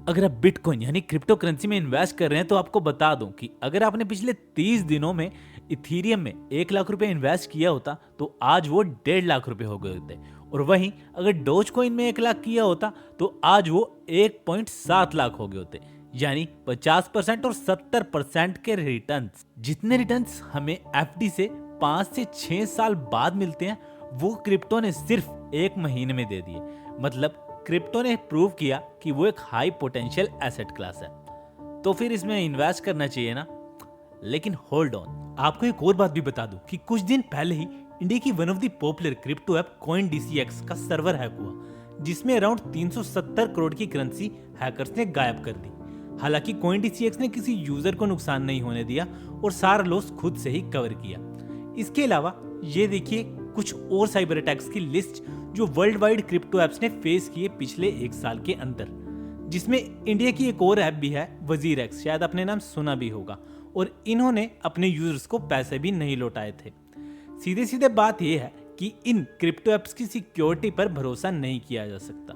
अगर आप बिटकॉइन यानी क्रिप्टो करेंसी में इन्वेस्ट कर रहे हैं तो आपको बता दूं कि अगर आपने पिछले 30 दिनों में इथीरियम में 1 लाख रुपए इन्वेस्ट किया होता तो आज वो 1.5 लाख रुपए हो गए होते। और वहीं अगर डोज कॉइन में 1 लाख किया होता तो आज वो 1.7 लाख हो गए होते। यानी 50% और 70% के रिटर्न्स। जितने रिटर्न्स हमें एफडी से 5 से 6 साल बाद मिलते हैं वो क्रिप्टो ने सिर्फ 1 महीने में दे दिए। मतलब क्रिप्टो ने प्रूव किया कि वो एक हाई पोटेंशियल एसेट क्लास है, तो फिर इसमें इन्वेस्ट करना चाहिए ना। लेकिन होल्ड ऑन, आपको एक और बात भी बता दूं कि कुछ दिन पहले ही इंडिया की one of the popular crypto app CoinDCX का सर्वर हैक हुआ, जिसमें अराउंड 370 करोड़ की करेंसी हैकर्स ने गायब कर दी। हालांकि CoinDCX ने किसी यूजर को नुकसान नहीं होने दिया और सारा लॉस खुद से ही कवर किया। इसके अलावा ये देखिए कुछ और साइबर अटैक्स की लिस्ट जो वर्ल्ड वाइड क्रिप्टो एप्स ने फेस किए पिछले 1 साल के अंदर, जिसमें इंडिया की एक और ऐप भी है WazirX, शायद आपने नाम सुना भी होगा, और इन्होंने अपने यूजर्स को पैसे भी नहीं लौटाए थे। सीधे सीधे बात यह है कि इन क्रिप्टो एप्स की सिक्योरिटी पर भरोसा नहीं किया जा सकता।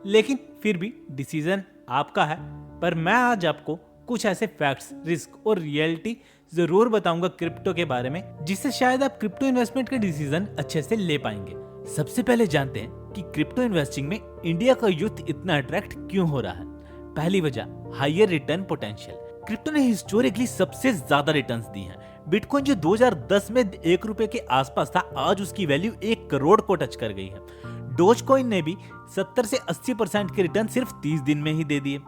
लेकिन फिर भी डिसीजन आपका है, पर मैं आज आपको कुछ ऐसे फैक्ट्स, रिस्क और रियलिटी जरूर बताऊंगा क्रिप्टो के बारे में, जिससे शायद आप क्रिप्टो इन्वेस्टमेंट का डिसीजन अच्छे से ले पाएंगे। सबसे पहले जानते हैं कि क्रिप्टो इन्वेस्टिंग में इंडिया का यूथ इतना अट्रैक्ट क्यों हो रहा है। पहली वजह, हायर रिटर्न पोटेंशियल। क्रिप्टो ने हिस्टोरिकली सबसे ज्यादा रिटर्न्स दी हैं। बिटकॉइन जो 2010 में 1 रुपए के आसपास था, आज उसकी वैल्यू 1 करोड़ को टच कर गई है। डोज कॉइन ने भी 70 से 80% के रिटर्न सिर्फ 30 दिन में ही दे दिए।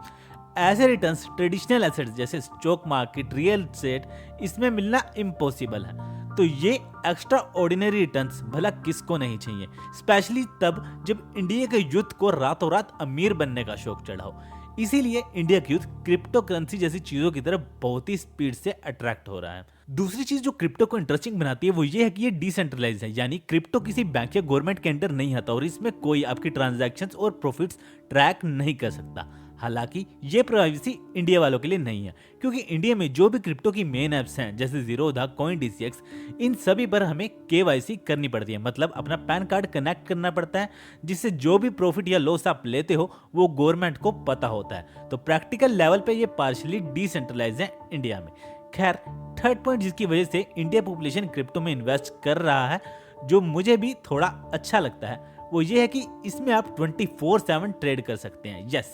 ऐसे रिटर्न्स ट्रेडिशनल एसेट्स जैसे स्टॉक मार्केट, रियल एस्टेट, इसमें मिलना इम्पॉसिबल है। तो ये एक्स्ट्रा ऑर्डिनरी रिटर्न्स भला किसको नहीं चाहिए, स्पेशली तब जब इंडिया के यूथ को रातों रात अमीर बनने का शौक चढ़ा हो। इसीलिए इंडिया के यूथ क्रिप्टो करेंसी जैसी चीजों की तरफ बहुत ही स्पीड से अट्रैक्ट हो रहा है। दूसरी चीज जो क्रिप्टो को इंटरेस्टिंग बनाती है वो ये है कि ये डिसेंट्रलाइज है, यानी क्रिप्टो किसी बैंक या गवर्नमेंट के अंडर नहीं आता और इसमें कोई आपकी ट्रांजैक्शंस और प्रॉफिट्स ट्रैक नहीं कर सकता। हालांकि ये प्राइवेसी इंडिया वालों के लिए नहीं है, क्योंकि इंडिया में जो भी क्रिप्टो की मेन ऐप्स हैं जैसे जीरोधा, CoinDCX, इन सभी पर हमें KYC करनी पड़ती है। मतलब अपना पैन कार्ड कनेक्ट करना पड़ता है, जिससे जो भी प्रॉफिट या लॉस आप लेते हो वो गवर्नमेंट को पता होता है। तो प्रैक्टिकल लेवल पे ये पार्शियली डिसेंट्रलाइज है इंडिया में। खैर, थर्ड पॉइंट जिसकी वजह से इंडिया पॉपुलेशन क्रिप्टो में इन्वेस्ट कर रहा है, जो मुझे भी थोड़ा अच्छा लगता है, वो ये है कि इसमें आप 24/7 ट्रेड कर सकते हैं। यस,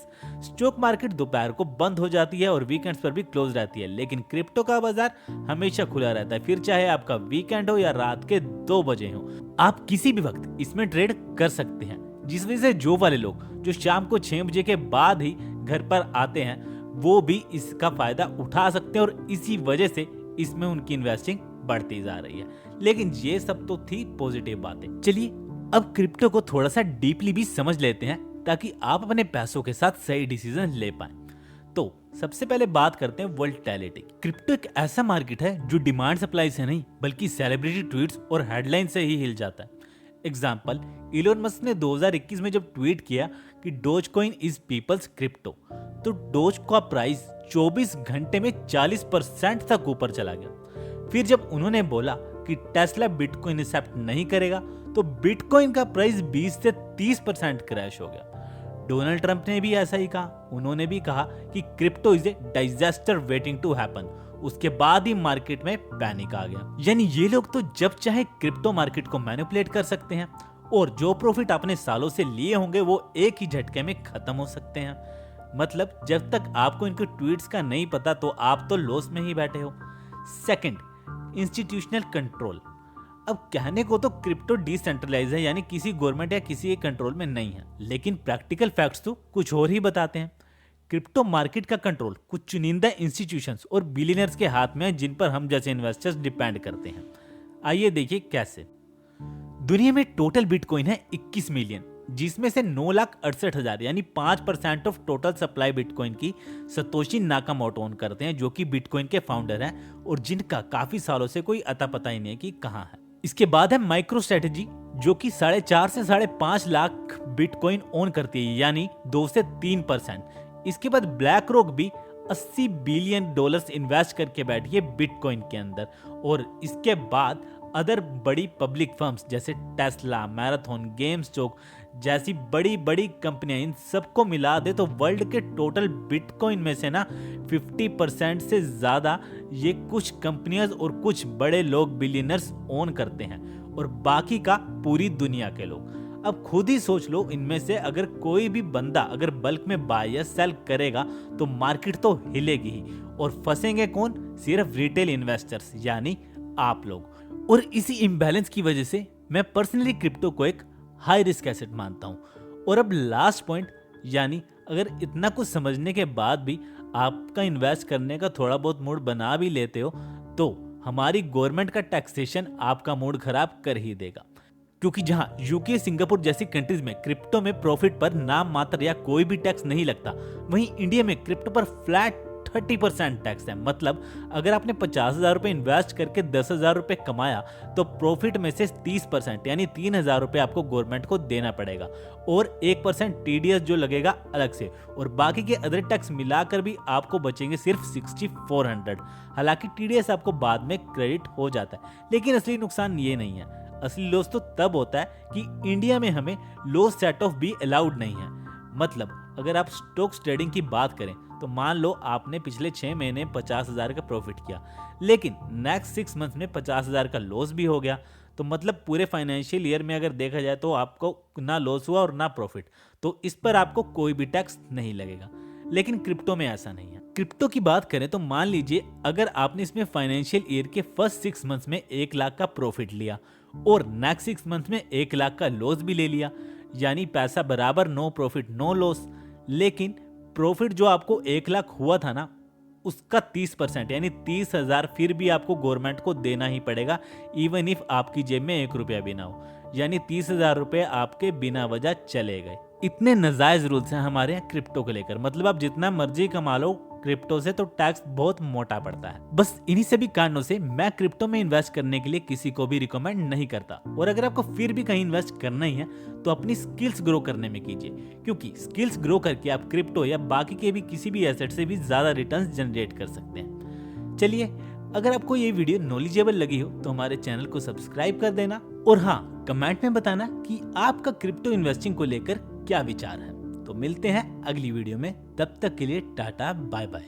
स्टॉक मार्केट दोपहर को बंद हो जाती है और वीकेंड्स पर भी क्लोज रहती है, लेकिन क्रिप्टो का बाजार हमेशा खुला रहता है, फिर चाहे आपका वीकेंड हो या रात के 2 बजे हो, आप किसी भी वक्त इसमें ट्रेड कर सकते हैं। जिस वजह से जो वाले लोग जो शाम को 6 बजे के बाद ही घर पर आते हैं वो भी इसका फायदा उठा सकते हैं, और इसी वजह से इसमें उनकी इन्वेस्टिंग बढ़ती जा रही है। लेकिन ये सब तो थी पॉजिटिव बातें। चलिए अब क्रिप्टो को थोड़ा सा डीपली भी समझ लेते हैं, ताकि आप अपने पैसों के साथ सही डिसीजन ले पाएं। तो सबसे पहले बात करते हैं वोलेटिलिटी। क्रिप्टो एक ऐसा मार्केट है जो डिमांड सप्लाई से नहीं बल्कि सेलिब्रिटी ट्वीट्स और हेडलाइन से ही हिल जाता है। एग्जाम्पल, इलोन मस्क ने 2021 में जब ट्वीट किया कि Doge coin is people's crypto, तो डोज का प्राइस 24 घंटे में 40% तक ऊपर चला गया। फिर जब उन्होंने बोला कि टेस्ला बिटकॉइन एक्सेप्ट नहीं करेगा, तो बिटकॉइन का प्राइस 20 से 30% क्रैश हो गया। डोनाल्ड ट्रंप ने भी ऐसा ही कहा। उन्होंने भी कहा कि crypto is a disaster waiting to happen. उसके बाद ही मार्केट में पैनिक आ गया। यानी ये लोग तो जब चाहे क्रिप्टो मार्केट को मैनिपुलेट कर सकते हैं, और जो प्रॉफिट आपने सालों से लिए होंगे वो एक ही झटके में खत्म हो सकते हैं। मतलब जब तक आपको इनके ट्वीट्स का नहीं पता तो आप तो लॉस में ही बैठे हो। Second, institutional control. अब कहने को तो क्रिप्टो डिसेंट्रलाइज है, यानी किसी गवर्नमेंट या किसी एक कंट्रोल में नहीं है, लेकिन प्रैक्टिकल फैक्ट्स तो कुछ और ही बताते हैं। क्रिप्टो मार्केट का कंट्रोल कुछ चुनिंदा इंस्टीट्यूशंस और बिलियनर्स के हाथ में है, जिन पर हम जैसे इन्वेस्टर्स डिपेंड करते हैं। आइए देखिए कैसे। दुनिया में टोटल बिटकॉइन है 21 मिलियन, जिसमें से 9,68,000 यानी 5% ऑफ टोटल सप्लाई बिटकॉइन की सतोशी नाकामोटो ओन करते हैं, जो कि बिटकॉइन के फाउंडर हैं और जिनका काफी सालों से कोई अता पता ही नहीं है कि कहाँ है। इसके बाद है माइक्रो स्ट्रेटेजी, जो कि 4.5 से 5.5 लाख बिटकॉइन ओन करती है, यानी 2 से 3%। इसके बाद ब्लैक रॉक भी $80 बिलियन इन्वेस्ट करके बैठी है बिटकॉइन के अंदर। और इसके बाद अदर बड़ी पब्लिक फर्म्स जैसे टेस्ला, मैराथन, गेमस्टॉक जैसी बड़ी बड़ी कंपनियां, इन सबको मिला दे तो वर्ल्ड के टोटल बिटकॉइन में से ना 50% से ज्यादा ये कुछ कंपनियां और कुछ बड़े लोग बिलियनर्स ओन करते हैं, और बाकी का पूरी दुनिया के लोग। अब खुद ही सोच लो, इनमें से अगर कोई भी बंदा अगर बल्क में बाय या सेल करेगा तो मार्केट तो हिलेगी ही, और फंसेंगे कौन? सिर्फ रिटेल इन्वेस्टर्स यानी आप लोग। और इसी इम्बैलेंस की वजह से मैं पर्सनली क्रिप्टो को एक हाई रिस्क एसेट मानता हूं। और अब लास्ट पॉइंट, यानी अगर इतना कुछ समझने के बाद भी आपका इन्वेस्ट करने का थोड़ा बहुत मूड बना भी लेते हो तो हमारी गवर्नमेंट का टैक्सेशन आपका मूड खराब कर ही देगा। क्योंकि जहां यूके, सिंगापुर जैसी कंट्रीज में क्रिप्टो में प्रॉफिट पर नाम मात्र या कोई भी टैक्स नहीं लगता, वहीं इंडिया में क्रिप्टो पर फ्लैट 30% टैक्स है। मतलब अगर आपने 50,000 रुपए इन्वेस्ट करके 10,000 रुपए कमाया तो प्रॉफिट में से 30% यानी 3,000 रुपए आपको गवर्नमेंट को देना पड़ेगा, और 1% टीडीएस जो लगेगा अलग से, और बाकी के अदर टैक्स मिलाकर भी आपको बचेंगे सिर्फ 6400। हालांकि टीडीएस आपको बाद में क्रेडिट हो जाता है, लेकिन असली नुकसान ये नहीं है। असली लॉस तो तब होता है कि इंडिया में हमें लॉस सेट ऑफ भी अलाउड नहीं है। मतलब अगर आप स्टॉक्स ट्रेडिंग की बात करें तो मान लो आपने पिछले 6 महीने 50,000 का प्रॉफिट किया, लेकिन नेक्स्ट 6 मंथ में 50,000 का लॉस भी हो गया, तो मतलब पूरे फाइनेंशियल ईयर में अगर देखा जाए तो आपको ना लॉस हुआ और ना प्रॉफिट, तो इस पर आपको कोई भी टैक्स नहीं लगेगा। लेकिन क्रिप्टो में ऐसा नहीं है। क्रिप्टो की बात करें तो मान लीजिए अगर आपने इसमें फाइनेंशियल ईयर के फर्स्ट 6 मंथ्स में 1 लाख का प्रॉफिट लिया और नेक्स्ट 6 मंथ में 1 लाख का लॉस भी ले लिया, यानी पैसा बराबर, नो प्रॉफिट नो लॉस। लेकिन प्रॉफिट जो आपको 1 लाख हुआ था ना, उसका 30% यानी 30,000 फिर भी आपको गवर्नमेंट को देना ही पड़ेगा, इवन इफ आपकी जेब में 1 रुपया भी ना हो, यानी 30,000 रुपए आपके बिना वजह चले गए। इतने नाजायज रूल्स हैं हमारे यहाँ क्रिप्टो को लेकर। मतलब आप जितना मर्जी कमा लो क्रिप्टो से तो टैक्स बहुत मोटा पड़ता है। बस इन्हीं सभी कारणों से मैं क्रिप्टो में इन्वेस्ट करने के लिए किसी को भी रिकमेंड नहीं करता। और अगर आपको फिर भी कहीं इन्वेस्ट करना ही है तो अपनी स्किल्स ग्रो करने में कीजिए, क्योंकि स्किल्स ग्रो करके आप क्रिप्टो या बाकी के भी किसी भी एसेट से भी ज्यादा रिटर्न्स जनरेट कर सकते हैं। चलिए, अगर आपको ये वीडियो नॉलेजेबल लगी हो तो हमारे चैनल को सब्सक्राइब कर देना, और हाँ, कमेंट में बताना कि आपका क्रिप्टो इन्वेस्टिंग को लेकर क्या विचार है। तो मिलते हैं अगली वीडियो में, तब तक के लिए टाटा बाय बाय।